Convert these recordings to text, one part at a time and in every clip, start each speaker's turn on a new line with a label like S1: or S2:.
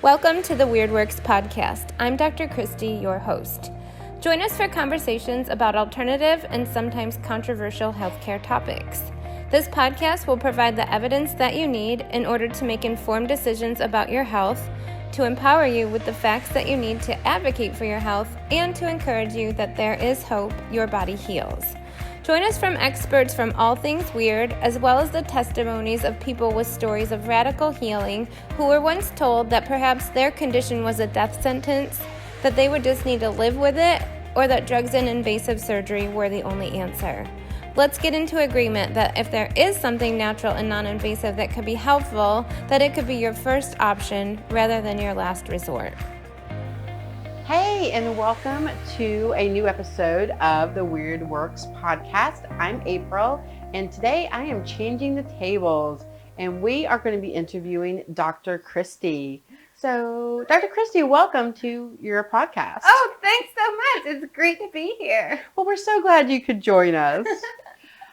S1: Welcome to the Weird Works podcast. I'm Dr. Kristy, your host. Join us for conversations about alternative and sometimes controversial healthcare topics. This podcast will provide the evidence that you need in order to make informed decisions about your health, to empower you with the facts that you need to advocate for your health, and to encourage you that there is hope your body heals. Join us from experts from all things weird, as well as the testimonies of people with stories of radical healing who were once told that perhaps their condition was a death sentence, that they would just need to live with it, or that drugs and invasive surgery were the only answer. Let's get into agreement that if there is something natural and non-invasive that could be helpful, that it could be your first option rather than your last resort.
S2: Hey, and welcome to a new episode of the Weird Works podcast. I'm April, and today I am changing the tables, and we are going to be interviewing Dr. Kristy. So, Dr. Kristy, welcome to your podcast.
S1: Oh, thanks so much. It's great to be here.
S2: Well, we're so glad you could join us.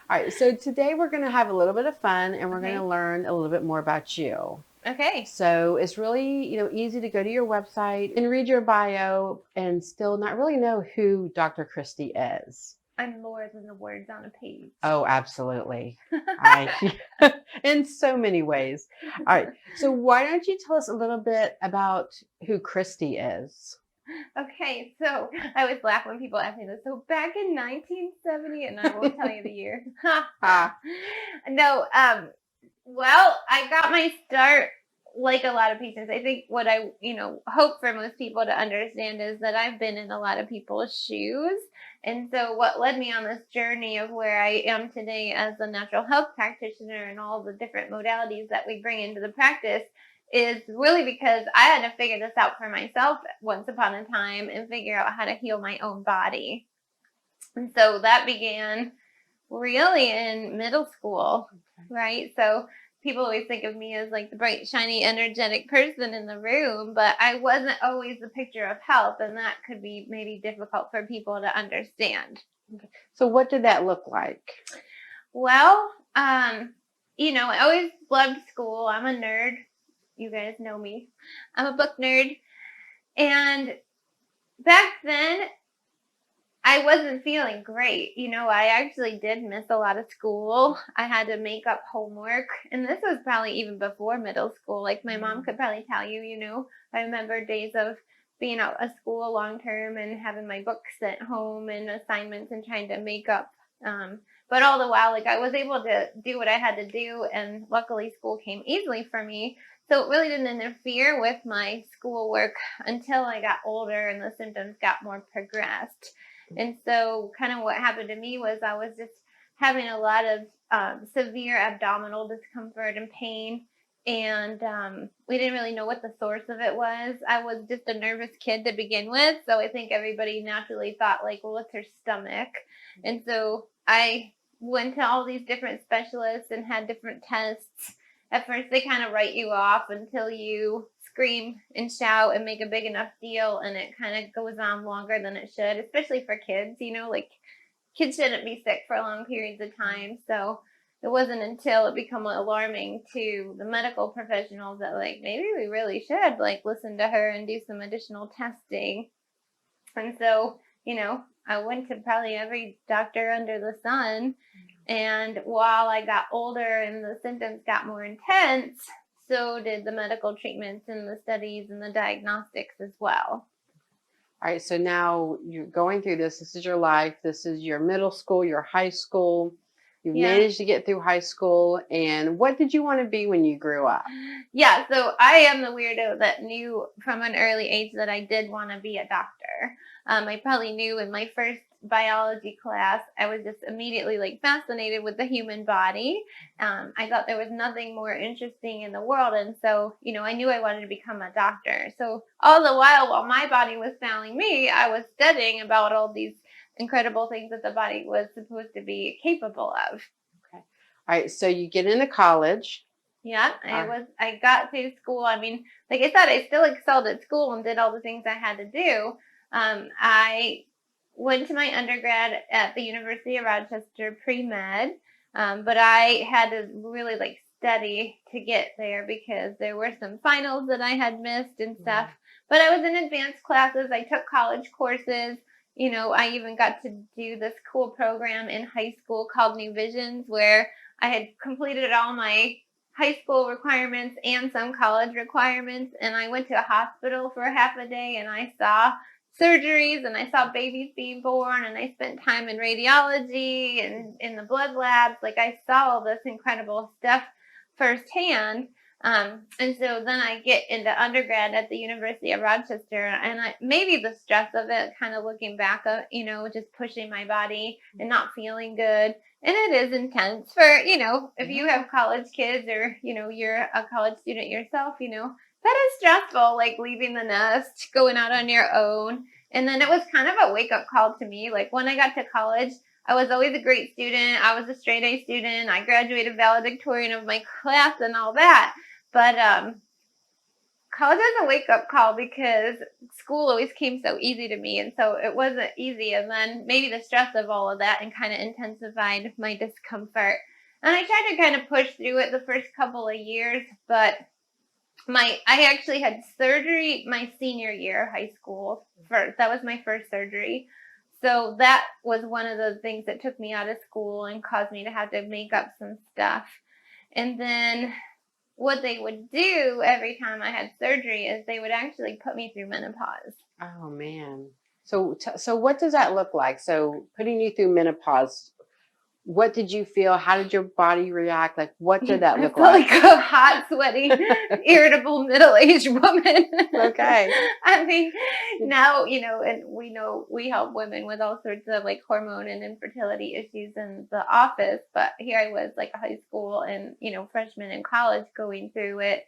S2: All right, so today we're going to have a little bit of fun, and we're going to learn a little bit more about you.
S1: Okay.
S2: So it's really, easy to go to your website and read your bio and still not really know who Dr. Kristy is.
S1: I'm more than the words on a page.
S2: Oh, absolutely. In so many ways. All right. So why don't you tell us a little bit about who Kristy is?
S1: Okay, so I always laugh when people ask me this. So back in 1970, and I won't tell you the year. No, well, I got my start like a lot of patients. I think what I, hope for most people to understand is that I've been in a lot of people's shoes. And so what led me on this journey of where I am today as a natural health practitioner and all the different modalities that we bring into the practice is really because I had to figure this out for myself once upon a time and figure out how to heal my own body. And so that began really in middle school, right? So people always think of me as like the bright, shiny, energetic person in the room, but I wasn't always the picture of health, and that could be maybe difficult for people to understand.
S2: Okay. So what did that look like?
S1: Well, I always loved school. I'm a nerd. You guys know me. I'm a book nerd. And back then, I wasn't feeling great. I actually did miss a lot of school. I had to make up homework. And this was probably even before middle school. Like my mom could probably tell you, I remember days of being out of school long term and having my books at home and assignments and trying to make up. But all the while, I was able to do what I had to do. And luckily school came easily for me. So it really didn't interfere with my schoolwork until I got older and the symptoms got more progressed. And so kind of what happened to me was I was just having a lot of severe abdominal discomfort and pain. And we didn't really know what the source of it was. I was just a nervous kid to begin with. So I think everybody naturally thought well, what's her stomach? And so I went to all these different specialists and had different tests. At first, they kind of write you off until you scream and shout and make a big enough deal, and it kind of goes on longer than it should, especially for kids. Kids shouldn't be sick for long periods of time. So it wasn't until it became alarming to the medical professionals that maybe we really should listen to her and do some additional testing. And so, I went to probably every doctor under the sun. And while I got older and the symptoms got more intense, so did the medical treatments and the studies and the diagnostics as well.
S2: All right, so now you're going through this. This is your life. This is your middle school, your high school. You managed to get through high school. And what did you want to be when you grew up?
S1: Yeah, so I am the weirdo that knew from an early age that I did want to be a doctor. I probably knew in my first biology class, I was just immediately fascinated with the human body. I thought there was nothing more interesting in the world. And so, I knew I wanted to become a doctor. So all the while my body was failing me, I was studying about all these incredible things that the body was supposed to be capable of.
S2: Okay. All right. So you get into college.
S1: Yeah, I got through school. I mean, like I said, I still excelled at school and did all the things I had to do. I went to my undergrad at the University of Rochester pre-med, but I had to really steady to get there because there were some finals that I had missed and stuff. But I was in advanced classes. I took college courses. I even got to do this cool program in high school called New Visions, where I had completed all my high school requirements and some college requirements. And I went to a hospital for half a day and I saw surgeries and I saw babies being born and I spent time in radiology and in the blood labs. Like I saw all this incredible stuff firsthand. And so then I get into undergrad at the University of Rochester, and maybe the stress of it, kind of looking back, just pushing my body and not feeling good. And it is intense for, if you have college kids or, you're a college student yourself, that is stressful, like leaving the nest, going out on your own. And then it was kind of a wake-up call to me. Like when I got to college, I was always a great student. I was a straight A student. I graduated valedictorian of my class and all that. But college was a wake-up call because school always came so easy to me. And so it wasn't easy. And then maybe the stress of all of that and kind of intensified my discomfort. And I tried to kind of push through it the first couple of years. But I actually had surgery my senior year of high school. That was my first surgery. So that was one of the things that took me out of school and caused me to have to make up some stuff. And then what they would do every time I had surgery is they would actually put me through menopause.
S2: Oh, man. So what does that look like? So putting you through menopause, what did you feel? How did your body react? Like, what did that look like?
S1: I felt like a hot, sweaty, irritable, middle-aged woman.
S2: Okay.
S1: I mean, now, and we help women with all sorts of like hormone and infertility issues in the office. But here I was like a high school and, freshman in college going through it.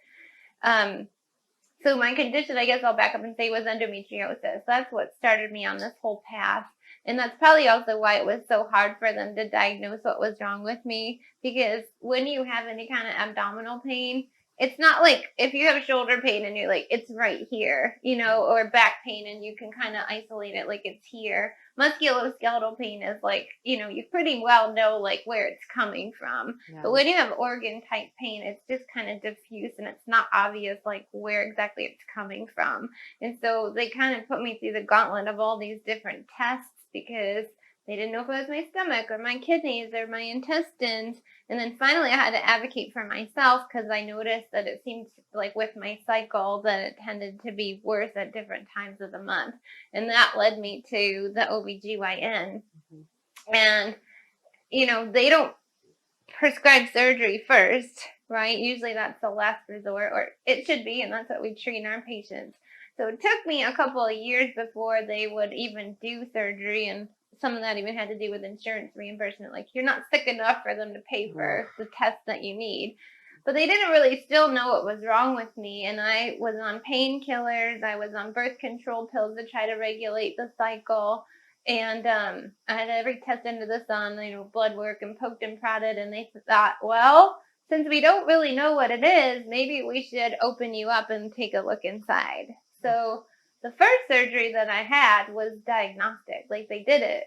S1: So my condition, I guess I'll back up and say, was endometriosis. That's what started me on this whole path. And that's probably also why it was so hard for them to diagnose what was wrong with me. Because when you have any kind of abdominal pain, it's not like if you have shoulder pain and you're like, it's right here, or back pain and you can kind of isolate it like it's here. Musculoskeletal pain is like, you pretty well know like where it's coming from. Yeah. But when you have organ type pain, it's just kind of diffuse and it's not obvious like where exactly it's coming from. And so they kind of put me through the gauntlet of all these different tests because they didn't know if it was my stomach or my kidneys or my intestines. And then finally I had to advocate for myself because I noticed that it seemed like with my cycle that it tended to be worse at different times of the month. And that led me to the OBGYN. Mm-hmm. And, they don't prescribe surgery first, right? Usually that's the last resort, or it should be, and that's what we treat our patients. So it took me a couple of years before they would even do surgery, and some of that even had to do with insurance reimbursement. Like, you're not sick enough for them to pay for the tests that you need. But they didn't really still know what was wrong with me, and I was on painkillers. I was on birth control pills to try to regulate the cycle. And I had every test under the sun, blood work and poked and prodded, and they thought, well, since we don't really know what it is, maybe we should open you up and take a look inside. So the first surgery that I had was diagnostic. Like, they did it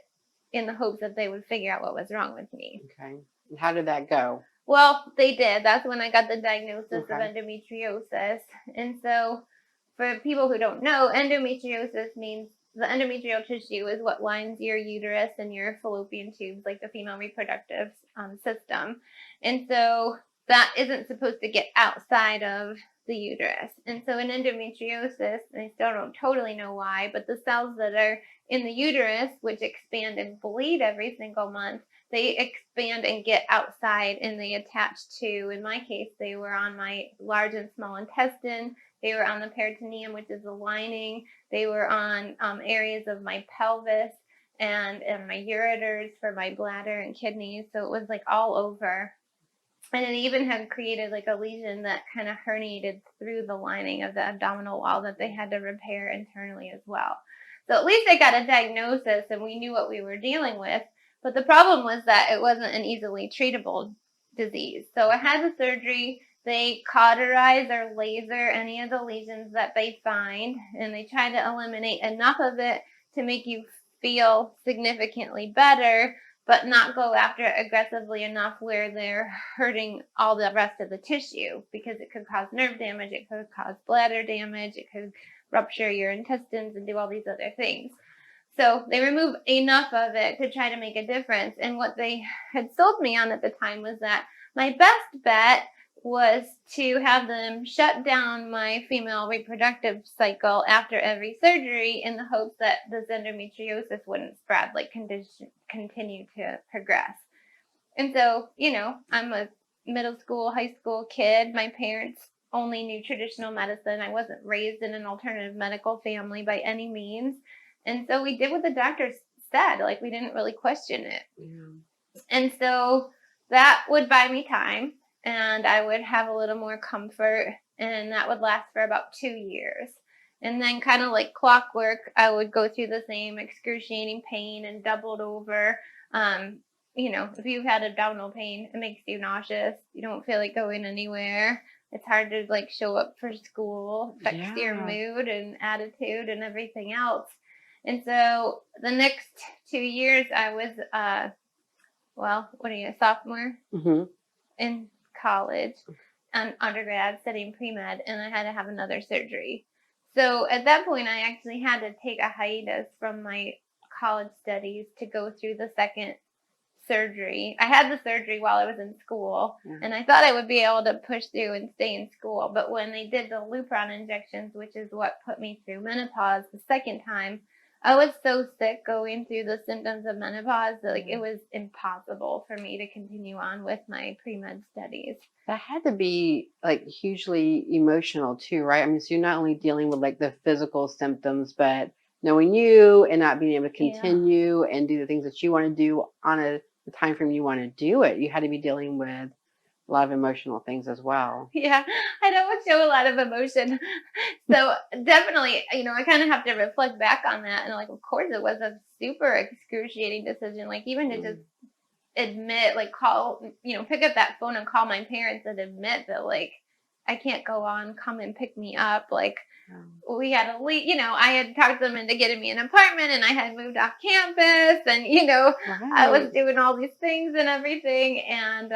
S1: in the hopes that they would figure out what was wrong with me.
S2: Okay. And how did that go?
S1: Well, they did. That's when I got the diagnosis of endometriosis. And so for people who don't know, endometriosis means the endometrial tissue is what lines your uterus and your fallopian tubes, like the female reproductive system. And so that isn't supposed to get outside of the uterus. And so in endometriosis, and I still don't totally know why, but the cells that are in the uterus, which expand and bleed every single month, they expand and get outside and they attach to, in my case, they were on my large and small intestine. They were on the peritoneum, which is the lining. They were on areas of my pelvis and my ureters for my bladder and kidneys. So it was like all over. And it even had created like a lesion that kind of herniated through the lining of the abdominal wall that they had to repair internally as well. So at least I got a diagnosis and we knew what we were dealing with. But the problem was that it wasn't an easily treatable disease. So I had the surgery. They cauterize or laser any of the lesions that they find, and they try to eliminate enough of it to make you feel significantly better. but not go after it aggressively enough where they're hurting all the rest of the tissue, because it could cause nerve damage, it could cause bladder damage, it could rupture your intestines and do all these other things. So they remove enough of it to try to make a difference. And what they had sold me on at the time was that my best bet was to have them shut down my female reproductive cycle after every surgery in the hopes that this endometriosis wouldn't spread, like continue to progress. And so, I'm a middle school, high school kid. My parents only knew traditional medicine. I wasn't raised in an alternative medical family by any means. And so we did what the doctors said. Like, we didn't really question it. Yeah. And so that would buy me time, and I would have a little more comfort, and that would last for about 2 years. And then, kind of like clockwork, I would go through the same excruciating pain and doubled over. If you've had abdominal pain, it makes you nauseous. You don't feel like going anywhere. It's hard to like show up for school. It affects your mood and attitude and everything else. And so the next 2 years, I was, a sophomore in college and undergrad studying pre-med, and I had to have another surgery. So at that point, I actually had to take a hiatus from my college studies to go through the second surgery. I had the surgery while I was in school, and I thought I would be able to push through and stay in school. But when they did the Lupron injections, which is what put me through menopause the second time, I was so sick going through the symptoms of menopause that it was impossible for me to continue on with my pre-med studies.
S2: That had to be hugely emotional too, right? I mean, so you're not only dealing with the physical symptoms, but knowing you and not being able to continue and do the things that you want to do on the time frame you want to do it. You had to be dealing with a lot of emotional things as well.
S1: Yeah, I don't show a lot of emotion. So definitely, I kind of have to reflect back on that. And of course, it was a super excruciating decision. Even to just admit, pick up that phone and call my parents and admit that, I can't go on, come and pick me up. We had to leave, I had talked them into getting me an apartment, and I had moved off campus, and, I was doing all these things and everything. And,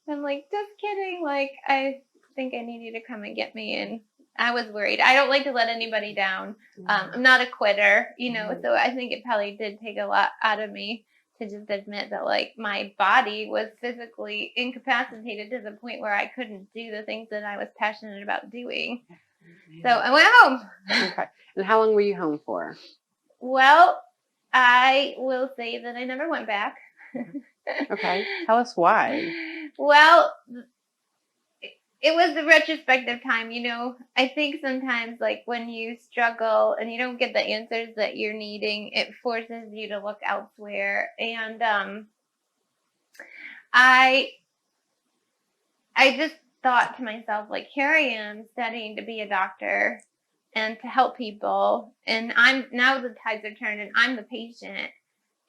S1: I'm just kidding. I think I need you to come and get me. And I was worried. I don't like to let anybody down. I'm not a quitter, so I think it probably did take a lot out of me to just admit that my body was physically incapacitated to the point where I couldn't do the things that I was passionate about doing. So I went home.
S2: Okay. And how long were you home for?
S1: Well, I will say that I never went back.
S2: Okay. Tell us why.
S1: Well, it was a retrospective time, I think sometimes when you struggle and you don't get the answers that you're needing, it forces you to look elsewhere. And I just thought to myself, here I am studying to be a doctor and to help people. And now the tides are turned and I'm the patient.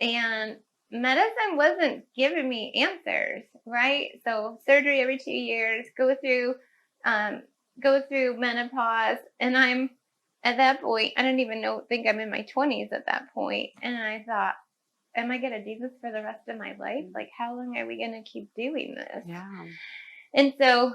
S1: And medicine wasn't giving me answers, right? So surgery every 2 years, go through menopause, and I'm at that point, I don't even think I'm in my 20s at that point. And I thought, am I going to do this for the rest of my life? How long are we going to keep doing this?
S2: Yeah.
S1: And so,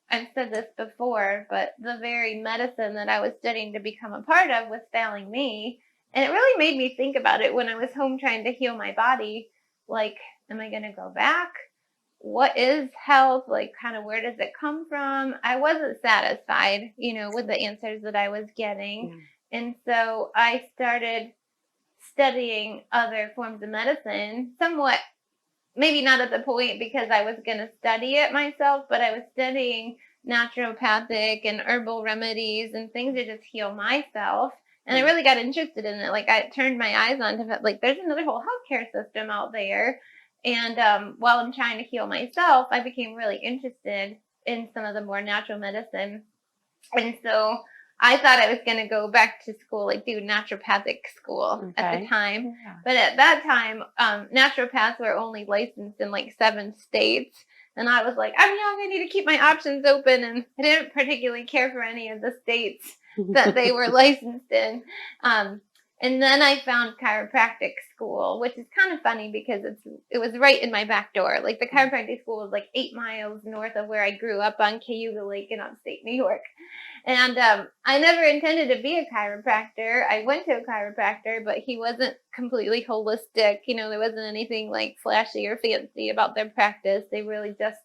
S1: I've said this before, but the very medicine that I was studying to become a part of was failing me. And it really made me think about it when I was home trying to heal my body. Am I going to go back? What is health? Kind of where does it come from? I wasn't satisfied, with the answers that I was getting. Yeah. And so I started studying other forms of medicine, somewhat, maybe not at the point because I was going to study it myself, but I was studying naturopathic and herbal remedies and things to just heal myself. And I really got interested in it. I turned my eyes on to there's another whole healthcare system out there. And while I'm trying to heal myself, I became really interested in some of the more natural medicine. And so I thought I was going to go back to school, do naturopathic school at the time. Yeah. But at that time, naturopaths were only licensed in 7 states. And I was I'm young, I need to keep my options open. And I didn't particularly care for any of the states that they were licensed in. And And then I found chiropractic school, which is kind of funny because it was right in my back door. Like the chiropractic school was like 8 miles north of where I grew up on Cayuga Lake in upstate New York. And I never intended to be a chiropractor. I went to a chiropractor, but he wasn't completely holistic. There wasn't anything like flashy or fancy about their practice. They really just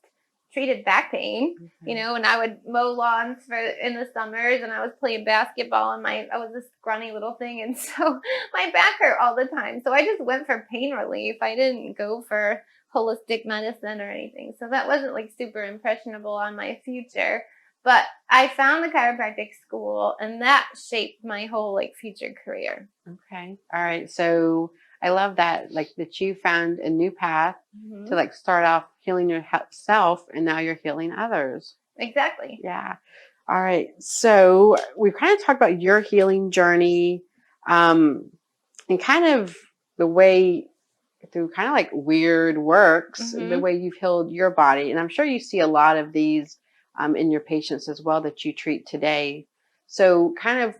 S1: treated back pain, and I would mow lawns in the summers, and I was playing basketball, and I was this scrawny little thing, and so my back hurt all the time. So I just went for pain relief. I didn't go for holistic medicine or anything. So that wasn't like super impressionable on my future. But I found the chiropractic school, and that shaped my whole like future career.
S2: Okay. All right. So I love that, like that you found a new path to like start off healing yourself, and now you're healing others.
S1: Exactly.
S2: Yeah. All right. So we've kind of talked about your healing journey, and kind of the way through kind of like weird works, the way you've healed your body. And I'm sure you see a lot of these in your patients as well that you treat today. So kind of,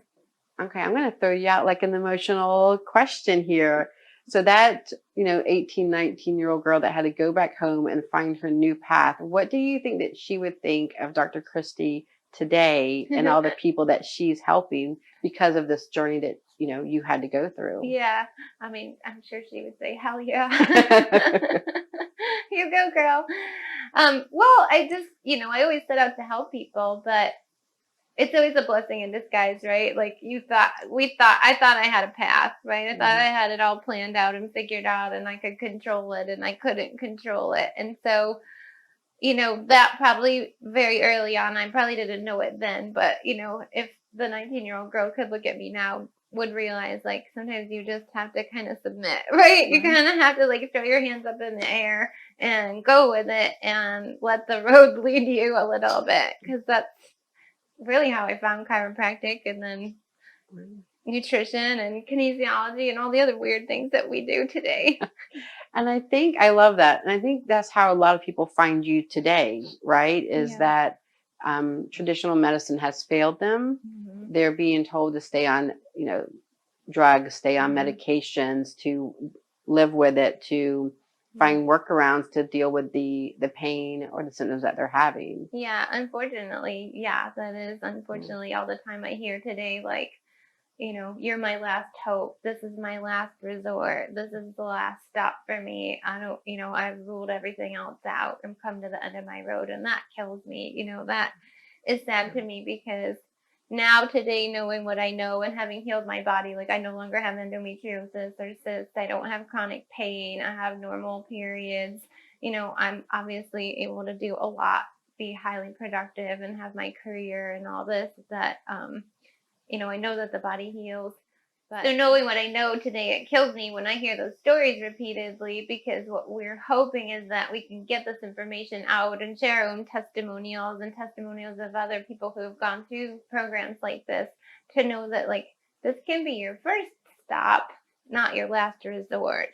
S2: okay, I'm going to throw you out like an emotional question here. So that, 18, 19-year-old girl that had to go back home and find her new path, what do you think that she would think of Dr. Kristy today and all the people that she's helping because of this journey that, you had to go through?
S1: Yeah. I mean, I'm sure she would say, hell yeah. You go, girl. Well, I just, I always set out to help people, but it's always a blessing in disguise, right? Like I thought I had a path, right? I thought I had it all planned out and figured out, and I could control it, and I couldn't control it. And so, that probably very early on, I probably didn't know it then, but, if the 19-year-old girl could look at me now, would realize like sometimes you just have to kind of submit, right? You kind of have to like throw your hands up in the air and go with it and let the road lead you a little bit, because that's really how I found chiropractic, and then nutrition and kinesiology and all the other weird things that we do today.
S2: And I think I love that. And I think that's how a lot of people find you today, right? Is that traditional medicine has failed them. They're being told to stay on, drugs, stay on medications, to live with it, to find workarounds to deal with the pain or the symptoms that they're having.
S1: Yeah, unfortunately. Yeah, that is unfortunately all the time I hear today, like, you're my last hope. This is my last resort. This is the last stop for me. I don't, I've ruled everything else out and come to the end of my road. And that kills me. That is sad to me, because now today, knowing what I know and having healed my body, like I no longer have endometriosis or cysts. I don't have chronic pain. I have normal periods. I'm obviously able to do a lot, be highly productive, and have my career and all this that, I know that the body heals. But so knowing what I know today, it kills me when I hear those stories repeatedly, because what we're hoping is that we can get this information out and share our own testimonials and testimonials of other people who have gone through programs like this, to know that like this can be your first stop, not your last resort,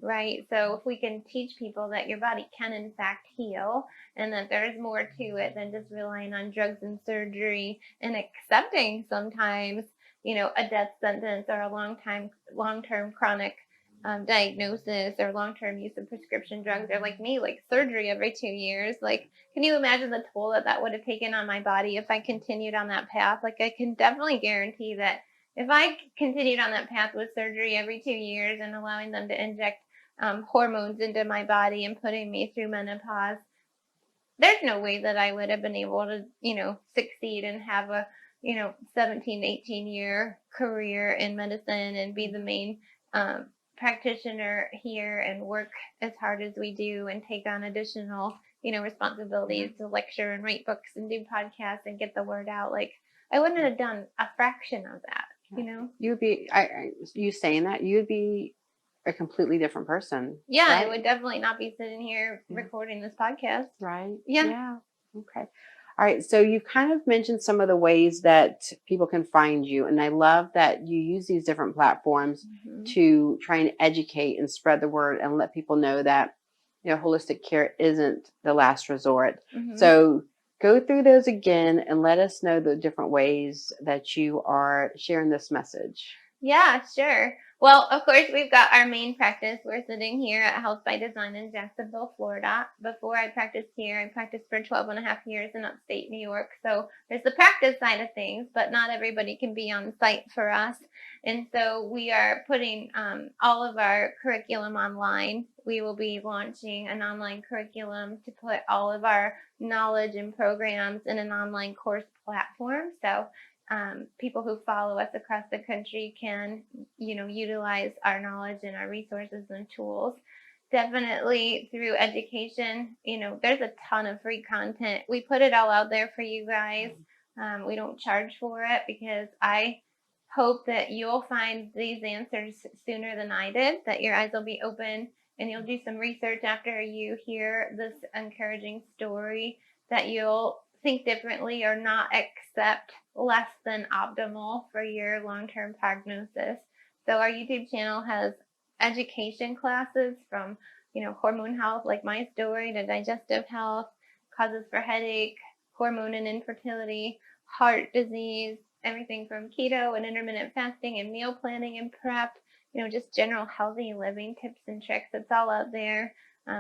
S1: right? So if we can teach people that your body can in fact heal, and that there's more to it than just relying on drugs and surgery and accepting sometimes, a death sentence or a long-term chronic diagnosis or long-term use of prescription drugs, or like me, like surgery every 2 years. Like, can you imagine the toll that would have taken on my body if I continued on that path? Like, I can definitely guarantee that if I continued on that path with surgery every 2 years and allowing them to inject hormones into my body and putting me through menopause, there's no way that I would have been able to, succeed and have a, 17, 18-year career in medicine and be the main practitioner here and work as hard as we do and take on additional, responsibilities to lecture and write books and do podcasts and get the word out. Like, I wouldn't have done a fraction of that,
S2: You would be, you saying that, you would be a completely different person.
S1: Yeah,
S2: right?
S1: I would definitely not be sitting here recording this podcast.
S2: Right.
S1: Yeah.
S2: Okay. All right. So you kind of mentioned some of the ways that people can find you. And I love that you use these different platforms to try and educate and spread the word and let people know that, holistic care isn't the last resort. So go through those again and let us know the different ways that you are sharing this message.
S1: Yeah, sure. Well, of course, we've got our main practice. We're sitting here at Health by Design in Jacksonville, Florida. Before I practiced here, I practiced for 12 and a half years in upstate New York. So there's the practice side of things, but not everybody can be on site for us. And so we are putting all of our curriculum online. We will be launching an online curriculum to put all of our knowledge and programs in an online course platform. So people who follow us across the country can, utilize our knowledge and our resources and tools. Definitely through education, there's a ton of free content. We put it all out there for you guys. We don't charge for it because I hope that you'll find these answers sooner than I did, that your eyes will be open and you'll do some research after you hear this encouraging story, that you'll think differently or not accept less than optimal for your long-term prognosis. So our YouTube channel has education classes from, hormone health, like my story, to digestive health, causes for headache, hormone and infertility, heart disease, everything from keto and intermittent fasting and meal planning and prep, just general healthy living tips and tricks. It's all out there.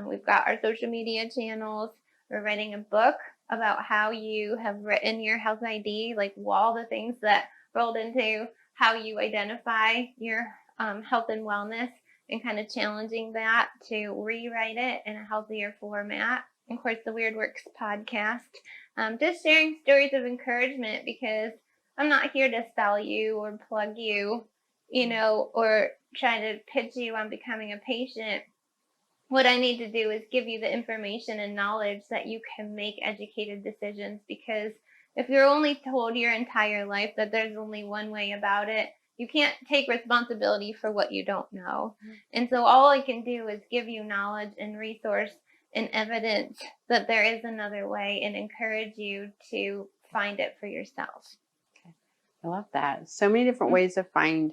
S1: We've got our social media channels. We're writing a book about how you have written your health ID, like all the things that rolled into how you identify your health and wellness, and kind of challenging that to rewrite it in a healthier format. Of course, the Weird Works podcast, just sharing stories of encouragement, because I'm not here to sell you or plug you, or try to pitch you on becoming a patient. What I need to do is give you the information and knowledge that you can make educated decisions, because if you're only told your entire life that there's only one way about it, you can't take responsibility for what you don't know. And so all I can do is give you knowledge and resource and evidence that there is another way, and encourage you to find it for yourself.
S2: I love that. So many different ways to find,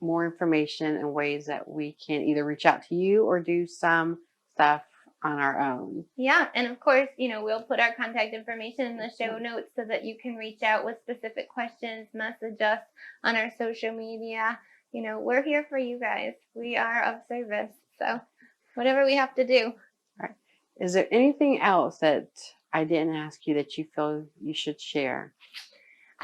S2: more information, and ways that we can either reach out to you or do some stuff on our own.
S1: Yeah. And of course, we'll put our contact information in the show notes so that you can reach out with specific questions, message us on our social media. We're here for you guys. We are of service. So whatever we have to do.
S2: All right. Is there anything else that I didn't ask you that you feel you should share?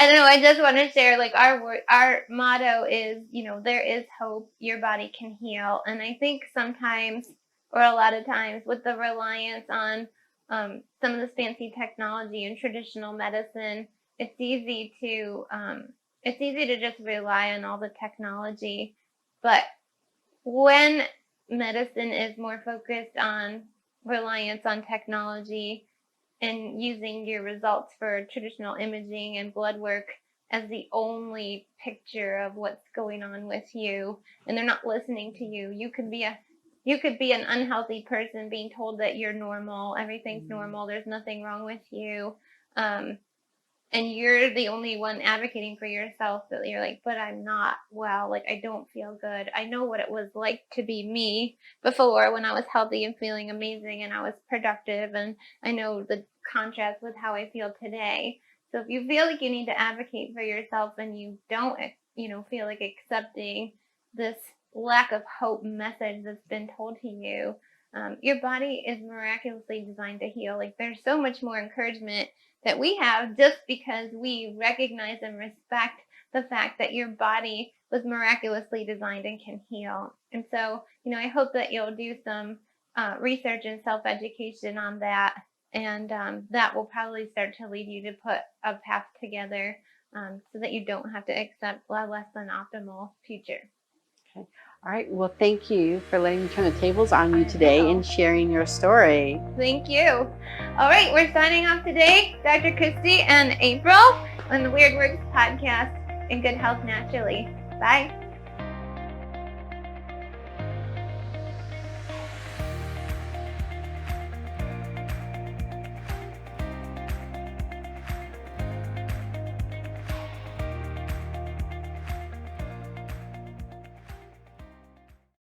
S1: I don't know. I just want to share, like, our motto is, there is hope. Your body can heal. And I think sometimes, or a lot of times, with the reliance on some of this fancy technology and traditional medicine, it's easy to just rely on all the technology. But when medicine is more focused on reliance on technology and using your results for traditional imaging and blood work as the only picture of what's going on with you, and they're not listening to you, you could be an unhealthy person being told that you're normal, everything's normal, there's nothing wrong with you, and you're the only one advocating for yourself, that you're like, but I'm not well, like, I don't feel good. I know what it was like to be me before, when I was healthy and feeling amazing and I was productive, and I know the contrast with how I feel today. So if you feel like you need to advocate for yourself and you don't, feel like accepting this lack of hope message that's been told to you, your body is miraculously designed to heal. Like, there's so much more encouragement that we have just because we recognize and respect the fact that your body was miraculously designed and can heal. And so, I hope that you'll do some research and self-education on that. And that will probably start to lead you to put a path together, so that you don't have to accept a less than optimal future.
S2: Okay. All right. Well, thank you for letting me turn the tables on you today and sharing your story.
S1: Thank you. All right. We're signing off today. Dr. Kristy and April on the Weird Works podcast, and good health naturally. Bye.